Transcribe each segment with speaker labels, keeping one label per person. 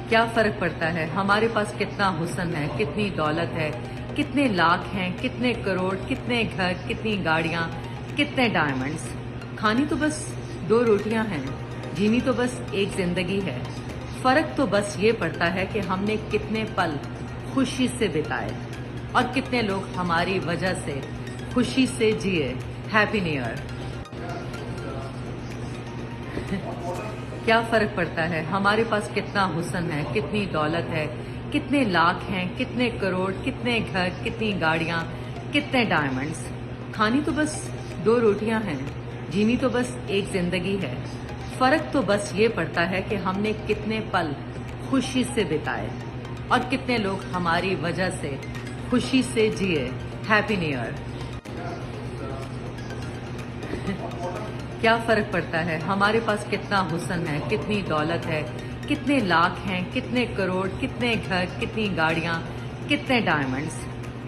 Speaker 1: क्या फर्क पड़ता है हमारे पास कितना हुस्न है, कितनी दौलत है, कितने लाख हैं, कितने करोड़, कितने घर, कितनी गाड़ियां, कितने डायमंड्स। खानी तो बस 2 रोटियां हैं, जीनी तो बस एक जिंदगी है। फर्क तो बस ये पड़ता है कि हमने कितने पल खुशी से बिताए और कितने लोग हमारी वजह से खुशी से जिए। Happy new year. क्या फर्क पड़ता है हमारे पास कितना हुस्न है, कितनी दौलत है, कितने लाख हैं, कितने करोड़, कितने घर, कितनी गाड़ियां, कितने डायमंड्स। खानी तो बस 2 रोटियां हैं, जीनी तो बस एक जिंदगी है। फर्क तो बस ये पड़ता है कि हमने कितने पल खुशी से बिताए और कितने लोग हमारी वजह से खुशी से जिए। Happy new year. क्या फर्क पड़ता है हमारे पास कितना हुस्न है, कितनी दौलत है, कितने लाख हैं, कितने करोड़, कितने घर, कितनी गाड़ियां, कितने डायमंड्स।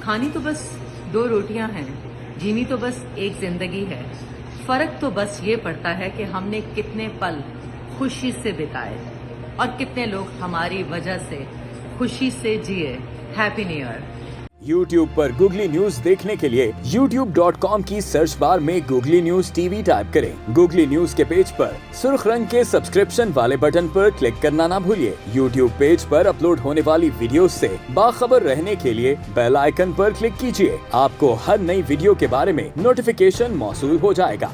Speaker 1: खानी तो बस 2 रोटियां हैं, जीनी तो बस एक जिंदगी है। फर्क तो बस ये पड़ता है कि हमने कितने पल खुशी से बिताए और कितने लोग हमारी वजह से खुशी से जिए। Happy new year.
Speaker 2: YouTube पर गूगली न्यूज देखने के लिए youtube.com की सर्च बार में गूगली न्यूज टीवी टाइप करें। गूगली न्यूज के पेज पर सुर्ख रंग के सब्सक्रिप्शन वाले बटन पर क्लिक करना ना भूलिए। YouTube पेज पर अपलोड होने वाली वीडियोस से बाखबर रहने के लिए बेल आइकन पर क्लिक कीजिए। आपको हर नई वीडियो के बारे में नोटिफिकेशन मौसूल हो जाएगा।